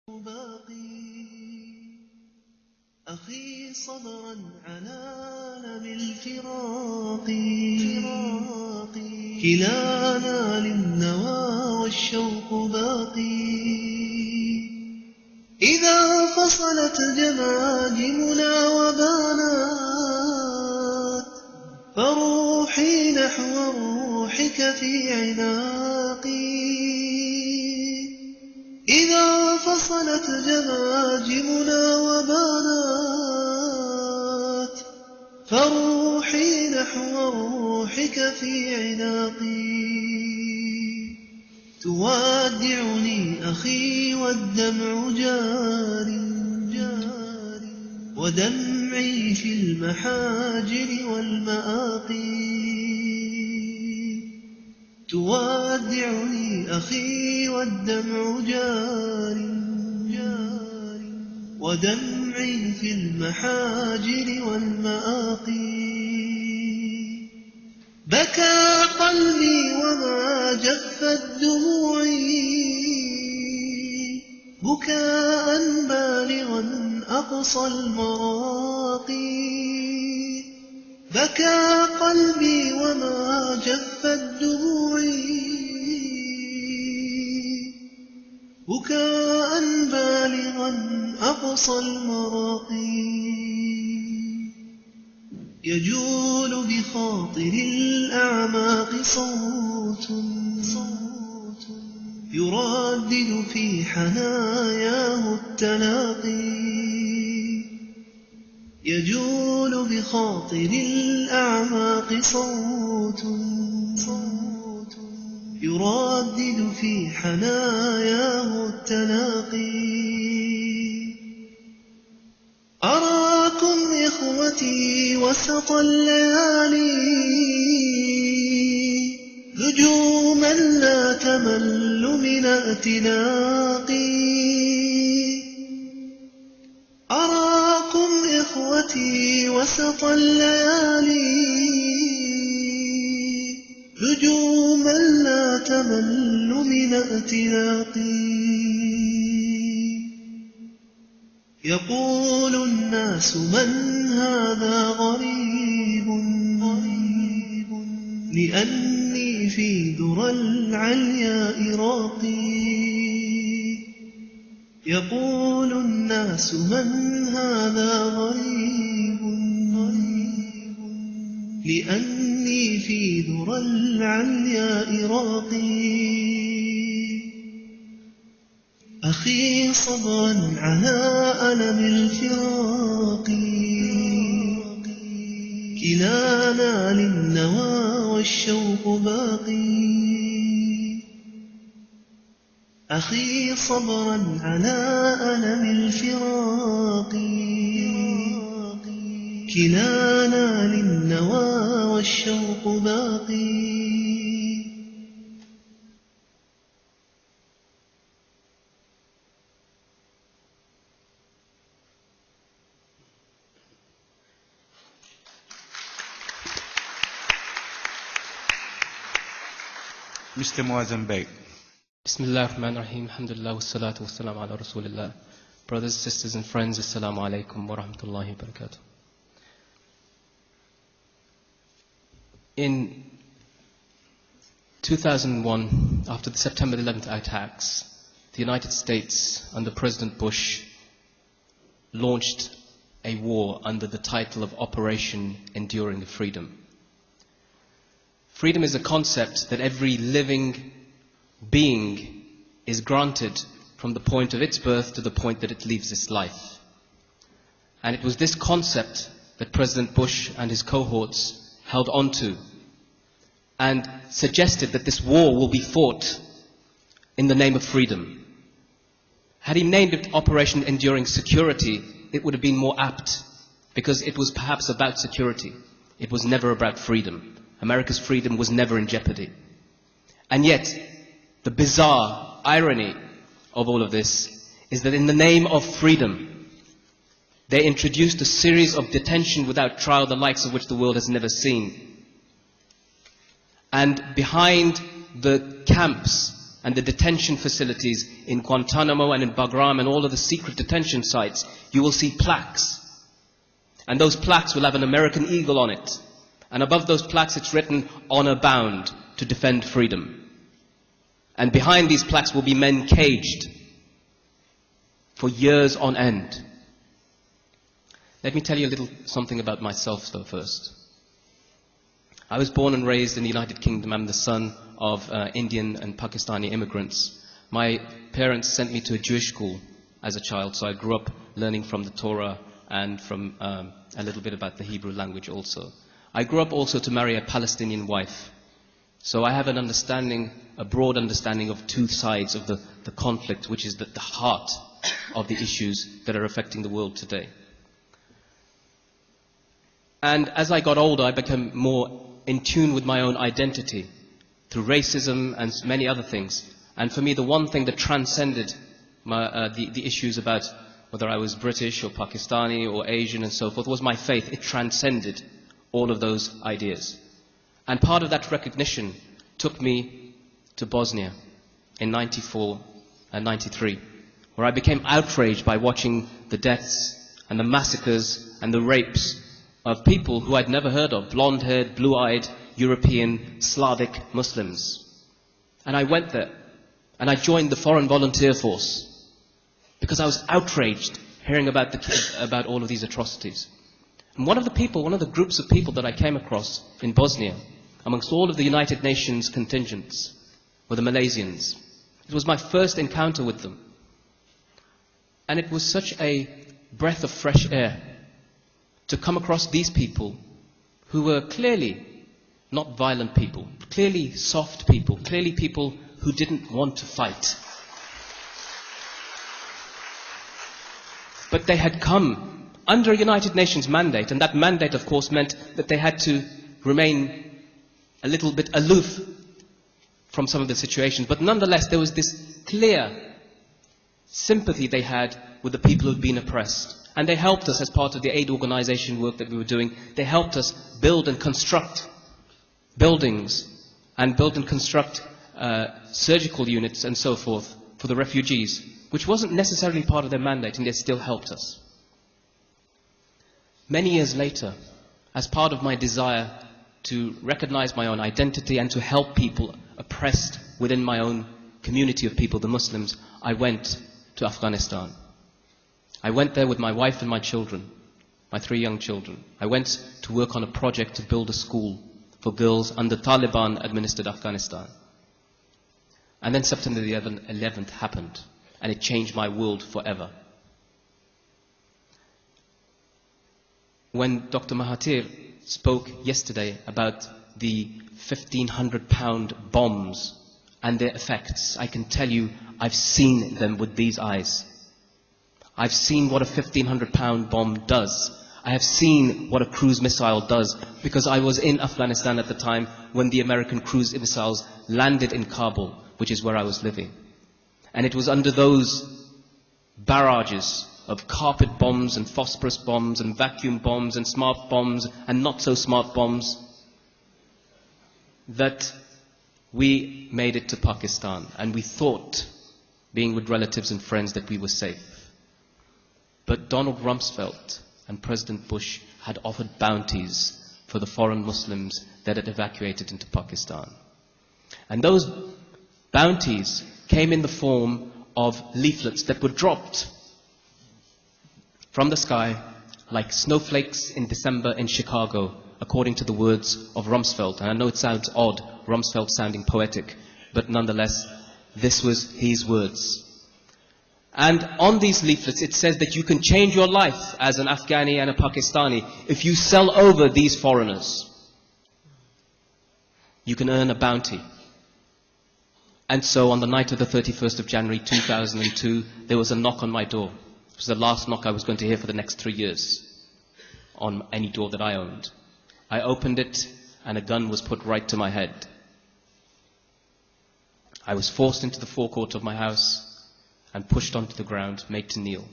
باقي أخي صبرا على ألم الفراق كلانا للنوى والشوق باقي إذا فصلت جماجمنا وبانت فروحي نحو روحك في عناقي إذا فصلت جماجمنا وبانت فروحي نحو روحك في عناقي تودعني أخي والدمع جار ودمعي في المحاجر والمآقي تودعني أخي والدمع جار ودمعي في المحاجر والمآقي بكى قلبي وما جفت دموعي بكاء بالغا أقصى المراقي بكى قلبي وما جفت دموعي بكاء بالغا أقصى المراقي يجول بخاطر الأعماق صوت يردد في حناياه التلاقي يجول بخاطر الأعماق صوت يردد في حناياه التلاقي أراكم إخوتي وسط الليالي هجوما لا تمل من ائتلاقي أراكم إخوتي وسط الليالي هجوما لا تمل من ائتلاقي يقول الناس من هذا غريب لأني في ذرى العلياء راقي يقول الناس من هذا غريب لأني في ذرى العلياء راقي أخي صبرا على ألم الفراق كلانا للنوى والشوق باقي أخي صبرا على ألم الفراق كلانا للنوى والشوق باقي Mr. Moazzam Begg. Bismillah ar-Rahman ar-Rahim, alhamdulillah, wassalatu wassalamu ala rasulillah. Brothers, sisters and friends, assalamu alaikum wa rahmatullahi wa barakatuh. In 2001, after the September 11th attacks, the United States under President Bush launched a war under the title of Operation Enduring Freedom. Freedom is a concept that every living being is granted from the point of its birth to the point that it leaves its life. And it was this concept that President Bush and his cohorts held on to and suggested that this war will be fought in the name of freedom. Had he named it Operation Enduring Security, it would have been more apt, because it was perhaps about security. It was never about freedom. America's freedom was never in jeopardy. And yet, the bizarre irony of all of this is that in the name of freedom, they introduced a series of detention without trial, the likes of which the world has never seen. And behind the camps and the detention facilities in Guantanamo and in Bagram and all of the secret detention sites, you will see plaques. And those plaques will have an American eagle on it. And above those plaques it's written, "Honor bound to defend freedom." And behind these plaques will be men caged for years on end. Let me tell you a little something about myself though first. I was born and raised in the United Kingdom. I'm the son of Indian and Pakistani immigrants. My parents sent me to a Jewish school as a child, so I grew up learning from the Torah and from a little bit about the Hebrew language also. I grew up also to marry a Palestinian wife. So I have an understanding, a broad understanding of two sides of the conflict, which is the heart of the issues that are affecting the world today. And as I got older, I became more in tune with my own identity through racism and many other things. And for me, the one thing that transcended the issues about whether I was British or Pakistani or Asian and so forth was my faith. It transcended all of those ideas. And part of that recognition took me to Bosnia in 94 and 93, where I became outraged by watching the deaths and the massacres and the rapes of people who I'd never heard of, blonde-haired, blue-eyed, European, Slavic Muslims. And I went there, and I joined the Foreign Volunteer Force, because I was outraged hearing about all of these atrocities. And one of the groups of people that I came across in Bosnia, amongst all of the United Nations contingents, were the Malaysians. It was my first encounter with them. And it was such a breath of fresh air to come across these people who were clearly not violent people, clearly soft people, clearly people who didn't want to fight. But they had come under a United Nations mandate, and that mandate, of course, meant that they had to remain a little bit aloof from some of the situations. But nonetheless, there was this clear sympathy they had with the people who'd been oppressed. And they helped us as part of the aid organization work that we were doing. They helped us build and construct buildings and build and construct surgical units and so forth for the refugees, which wasn't necessarily part of their mandate, and they still helped us. Many years later, as part of my desire to recognize my own identity and to help people oppressed within my own community of people, the Muslims, I went to Afghanistan. I went there with my wife and my children, my 3 young children. I went to work on a project to build a school for girls under Taliban-administered Afghanistan. And then September the 11th happened, and it changed my world forever. When Dr. Mahathir spoke yesterday about the 1,500-pound bombs and their effects, I can tell you I've seen them with these eyes. I've seen what a 1,500-pound bomb does. I have seen what a cruise missile does, because I was in Afghanistan at the time when the American cruise missiles landed in Kabul, which is where I was living. And it was under those barrages of carpet bombs and phosphorus bombs and vacuum bombs and smart bombs and not so smart bombs that we made it to Pakistan. And we thought, being with relatives and friends, that we were safe. But Donald Rumsfeld and President Bush had offered bounties for the foreign Muslims that had evacuated into Pakistan. And those bounties came in the form of leaflets that were dropped from the sky like snowflakes in December in Chicago, according to the words of Rumsfeld. And I know it sounds odd, Rumsfeld sounding poetic, but nonetheless, this was his words. And on these leaflets, it says that you can change your life as an Afghani and a Pakistani if you sell over these foreigners. You can earn a bounty. And so on the night of the 31st of January 2002, there was a knock on my door. It was the last knock I was going to hear for the next 3 years on any door that I owned. I opened it, and a gun was put right to my head. I was forced into the forecourt of my house and pushed onto the ground, made to kneel.